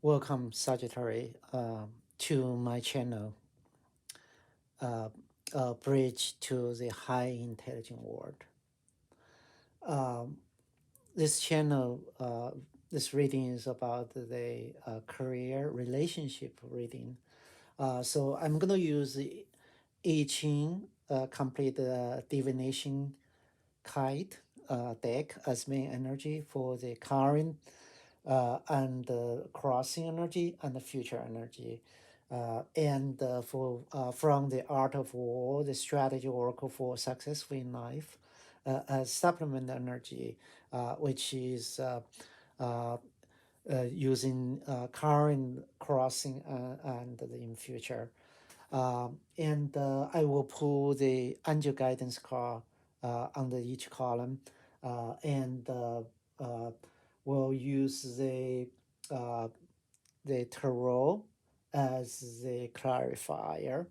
Welcome, Sagittarius, to my channel, uh, Bridge to the High Intelligent World. Um, this channel, this reading is about the career relationship reading. So I'm going to use the I Ching complete divination kite deck as main energy for the current and crossing energy and the future energy. And for from the art of war, the strategy oracle for successful in life, as supplement energy, which is uh, using current crossing and in future. And I will pull the angel guidance card under each column, and will use uh, the tarot as the clarifier.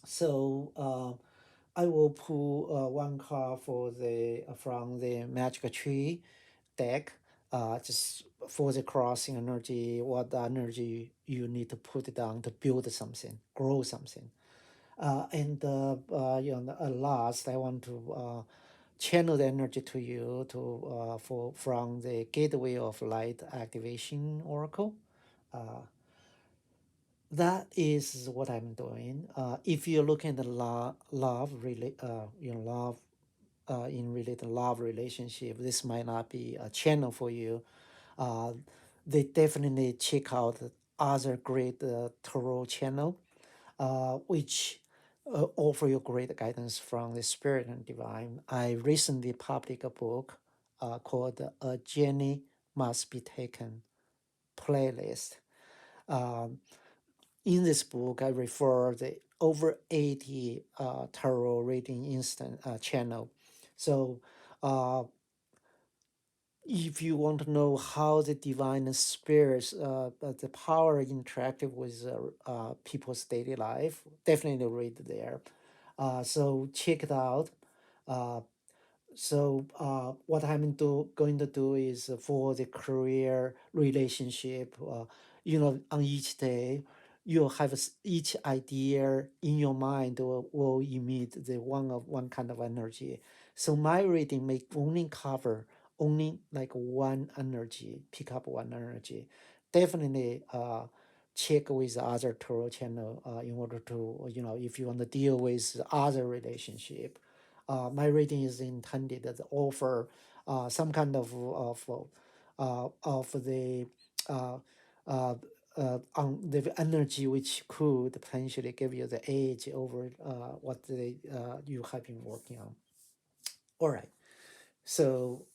So I will pull one card for the from the magic tree deck, just for the crossing energy, what energy you need to put down to build something, grow something. Last, I want to channel the energy to you to for from the Gateway of Light Activation Oracle. Uh, that is what I'm doing. If you're looking at the love, love in related love relationship, this might not be a channel for you. Uh, they definitely check out other great tarot channel, which offer you great guidance from the spirit and divine. I recently published a book called "A Journey Must Be Taken" playlist. Um, in this book, I refer the over 80 tarot reading instant channel. So if you want to know how the divine spirits, the power interactive with people's daily life, definitely read there. So check it out. Uh, what going to do is for the career relationship, on each day, you'll have each idea in your mind will emit the one kind of energy. So my reading may only cover only like one energy, pick up one energy. Definitely check with the other tarot channel in order to, if you want to deal with other relationship. My reading is intended to offer some kind of the uh, on the energy which could potentially give you the edge over what you have been working on. All right, so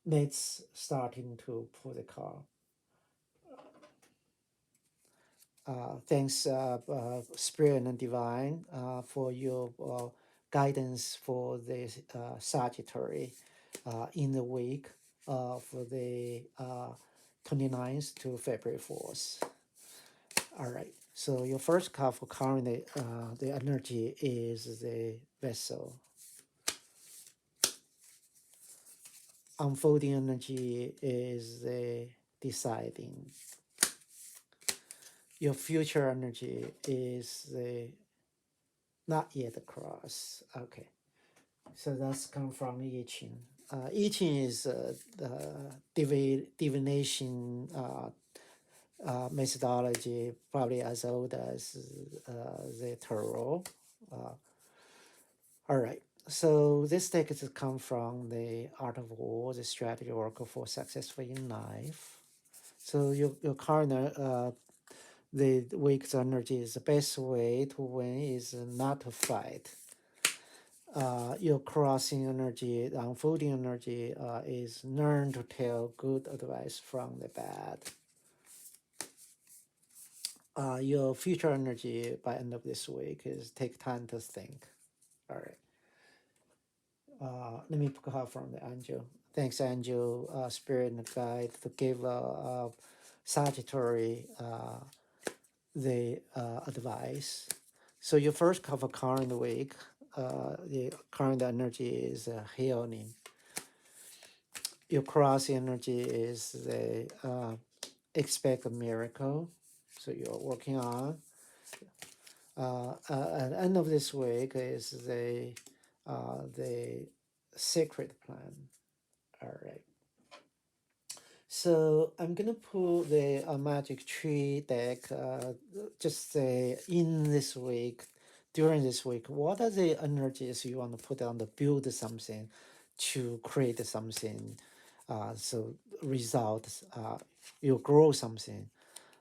let's starting to pull the card. Thanks, Spirit and Divine, for your guidance for the Sagittarius in the week of the 29th to February 4th. All right. So your first card for currently, the energy is the vessel. Unfolding energy is the deciding. Your future energy is the not yet cross. Okay. So that's come from I Ching. I Ching is the divination methodology, probably as old as the tarot. Uh, all right. So this deck has come from the Art of War, the strategy oracle for successful in life. So your current the week's energy is the best way to win is not to fight. Your crossing energy, the unfolding energy is learn to tell good advice from the bad. Your future energy by end of this week is take time to think. All right. Let me pull out from the angel. Thanks, angel, spirit, and guide to give Sagittarius the advice. So your first cover card in the week, the current energy is healing. Your cross energy is the expect a miracle. So you're working on. At the end of this week is the sacred plan. All right. So I'm gonna pull the magic tree deck. Just say in this week, during this week, what are the energies you want to put on to build something, to create something, so results. You grow something.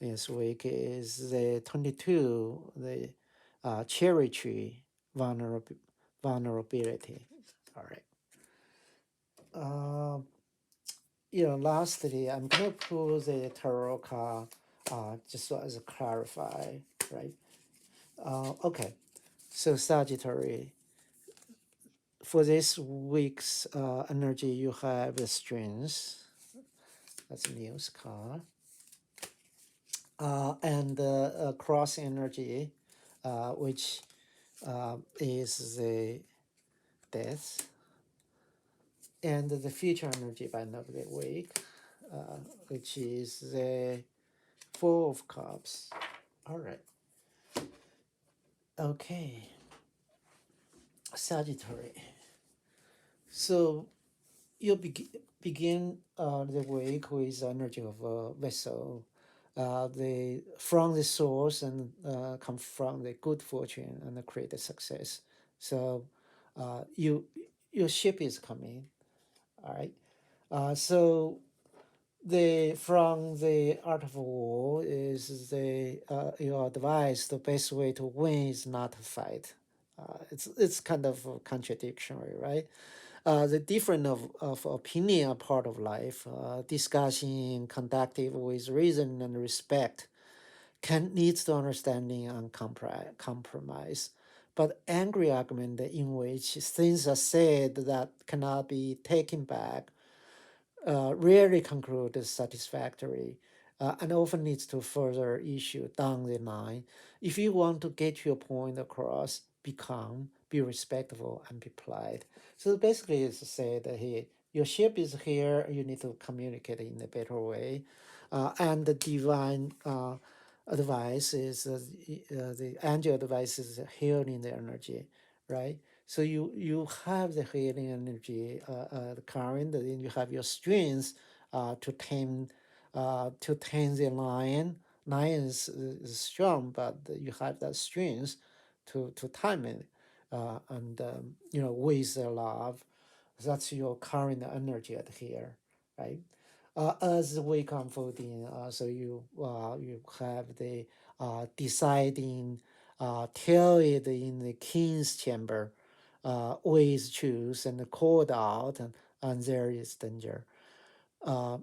This week is the 22, the cherry tree vulnerability. All right. Um, lastly, I'm gonna pull the tarot card, just so as a clarify, right? Okay. So Sagittarius, for this week's energy, you have the strength. That's a news card. And the cross energy, which is the death, and the future energy by end of the week, which is the Four of Cups. All right. Okay. Sagittarius. So you begin the week with energy of a vessel. The from the source and come from the good fortune and create a success. So you your ship is coming. All right. So the from the art of war is the your advice. The best way to win is not to fight. It's kind of contradictory, right? The difference of opinion are part of life. Discussing conductive with reason and respect can needs to understanding and compromise. But angry argument in which things are said that cannot be taken back rarely conclude satisfactory, and often leads to further issue down the line. If you want to get your point across, be calm, be respectful, and be polite. So basically, it's to say that hey, your ship is here. You need to communicate in a better way, and the divine advice is the angel advice is healing the energy, right? So you have the healing energy, the current, and then you have your strength to tame the lion. Lion is strong, but you have that strength to tame it, and with the love. That's your current energy at here, right? As the week unfolding, so you have the deciding, tell it in the king's chamber, with choose and called out, and there is danger. Uh,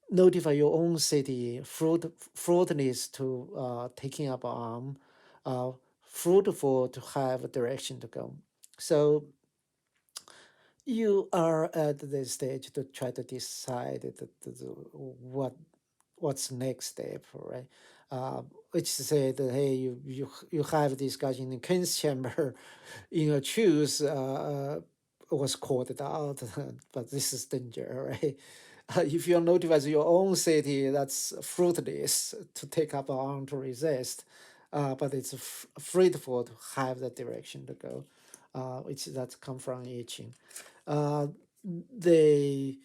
Notify your own city, fruitless to taking up arm, uh, fruitful to have a direction to go. So you are at the stage to try to decide what's next step, right? Which said that hey, you have discussion in King's chamber, choose was called out, but this is danger, right? If you're notified your own city, that's fruitless to take up arm to resist, but it's fruitful to have the direction to go, which that come from itching. Uh, the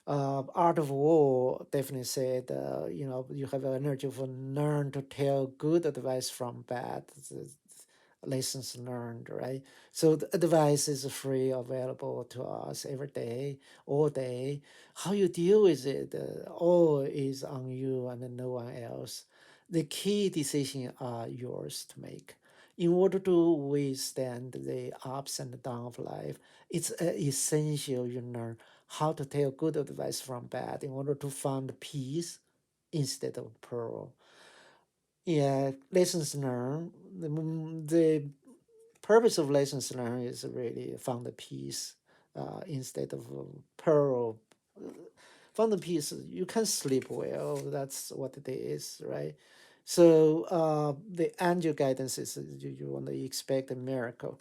art of war definitely said, you have an energy for learn to tell good advice from bad lessons learned, right? So the advice is free, available to us every day, all day. How you deal with it, all is on you and no one else. The key decisions are yours to make. In order to withstand the ups and downs of life, it's essential you learn how to tell good advice from bad in order to find peace instead of pearl. Yeah, lessons learned. The purpose of lessons learned is really found the peace instead of pearl. Found the peace, you can sleep well. That's what it is, right? So the angel guidance is you want to expect a miracle,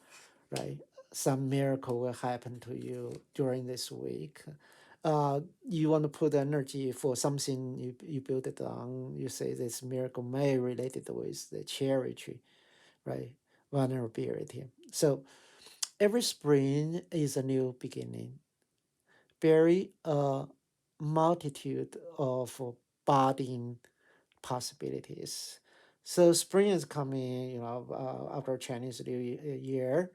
right? Some miracle will happen to you during this week. you want to put energy for something you build it on. You say this miracle may related with the charity, right? Vulnerability. So every spring is a new beginning. Very multitude of budding possibilities. So spring is coming, after Chinese New Year,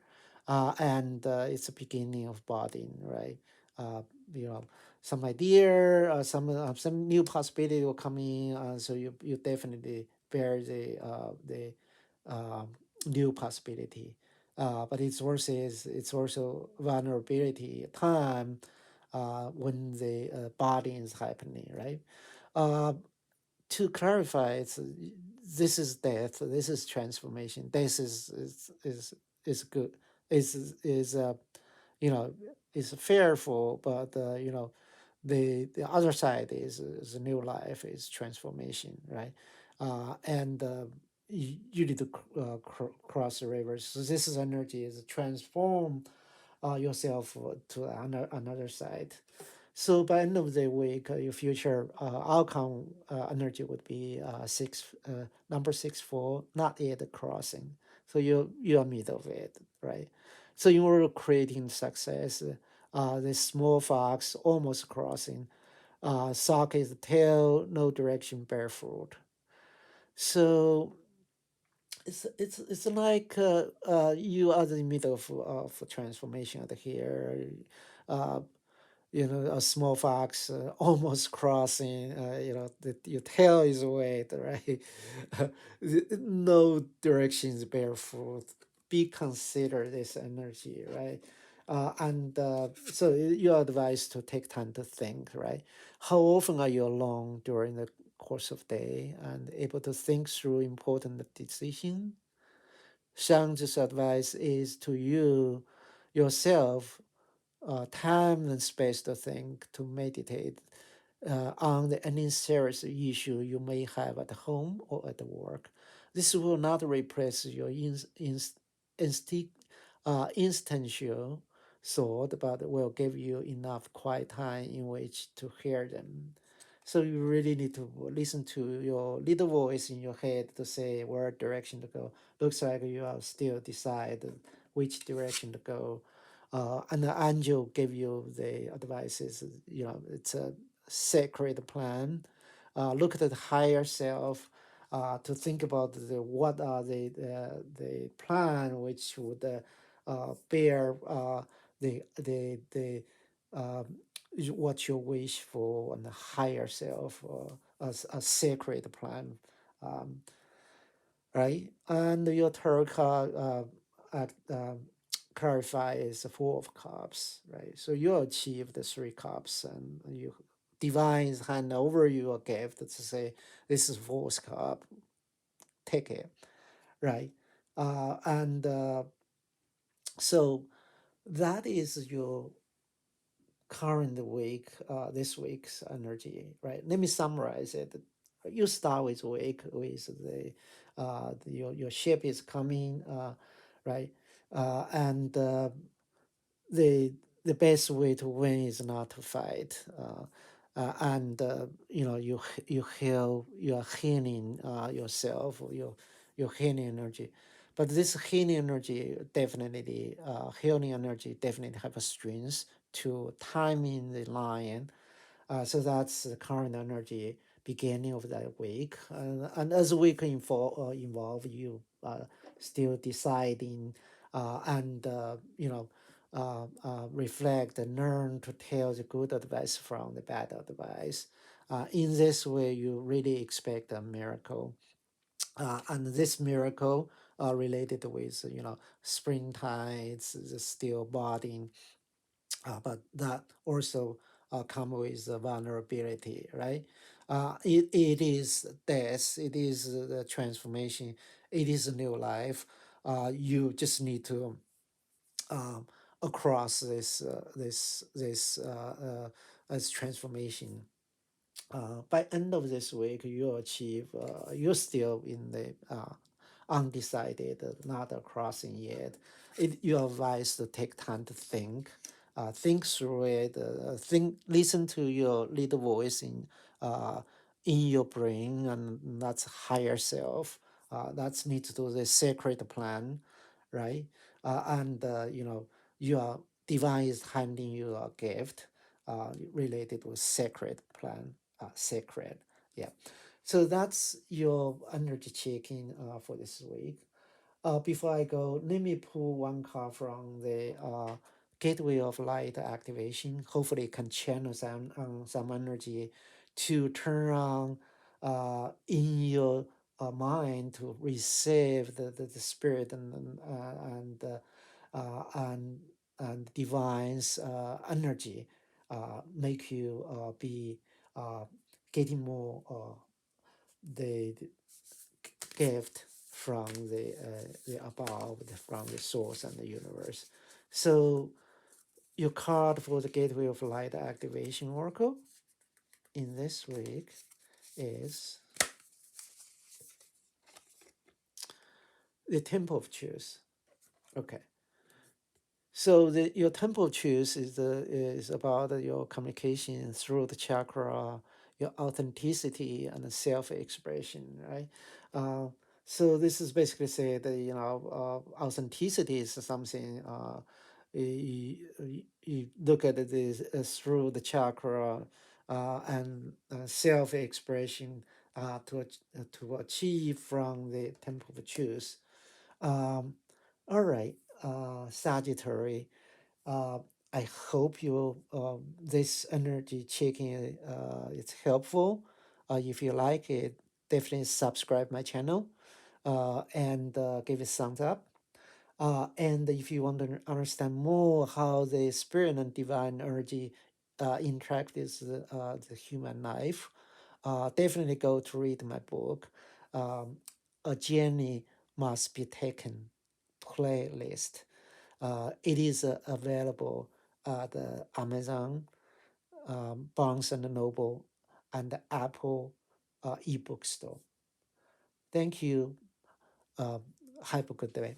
and it's the beginning of budding, right? Uh, you know, some idea, some new possibility will come in. So you definitely bear the um, new possibility. But it's also vulnerability time when the body is happening, right? Uh, to clarify, this is death, this is transformation, this is good, is you know is fearful, but the other side is a new life, is transformation, right? And you need to cross the rivers. So this is energy is transform yourself to another side. So by end of the week, your future outcome energy would be number 6 4, not yet crossing. So you are middle of it, right? So in order creating success, the small fox almost crossing, sock is tail, no direction, barefoot. So it's like you are in the middle of transformation out here. Uh, a small fox almost crossing, your tail is wet, right? No directions barefoot. Be consider this energy, right? And so your advice to take time to think, right? How often are you alone during the course of day and able to think through important decision? Shang's advice is to you yourself time and space to think, to meditate on any serious issue you may have at home or at work. This will not replace your instinct, instinctual thought, but will give you enough quiet time in which to hear them. So you really need to listen to your little voice in your head to say where direction to go. Looks like you are still decide which direction to go. And the angel gave you the advices. It's a sacred plan. Look at the higher self to think about what are the plan which would bear the um, what you wish for on the higher self, as a sacred plan, um, right? And your tarot card clarify is the Four of Cups, right? So you achieve the Three Cups, and you divine hand over you a gift to say, "This is fourth cup, take it," right? And so that is your current week, this week's energy, right? Let me summarize it. You start with week with your ship is coming, right? And the the best way to win is not to fight. And you are healing yourself, your healing energy. But this healing energy definitely, healing energy definitely have a strength to timing the line. So that's the current energy beginning of that week. And as the week involve, you still deciding and reflect and learn to tell the good advice from the bad advice. In this way, you really expect a miracle. And this miracle related with springtime, it's the still body, but that also come with vulnerability, right? It is death, it is the transformation, it is a new life. You just need to um, across this transformation. By end of this week, you achieve. You're still in the undecided, not crossing yet. You advise to take time to think, think through it, listen to your little voice in your brain, and that's higher self. That's need to do the sacred plan, right? And your divine is handing you a gift related with sacred plan, sacred. Yeah. So that's your energy checking for this week. Before I go, let me pull one card from the Gateway of Light activation. Hopefully, it can channel some energy to turn on in your mind to receive the spirit and divine's energy, make you be uh, getting more the gift from the above, from the source and the universe. So your card for the Gateway of Light activation oracle in this week is the Temple of Truth. Okay. So your temple choose is about your communication through the chakra, your authenticity and self expression, right? Uh, so this is basically say that authenticity is something you look at this through the chakra and self expression to achieve from the temple of truth. Um, all right, Sagittarius. Uh, I hope you this energy checking is helpful. If you like it, definitely subscribe my channel and give it thumbs up. And if you want to understand more how the spirit and divine energy interact with the human life, definitely go to read my book, A Journey Must Be Taken playlist. It is available at Amazon, Barnes and Noble, and the Apple ebook store. Thank you. Uh, have a good day.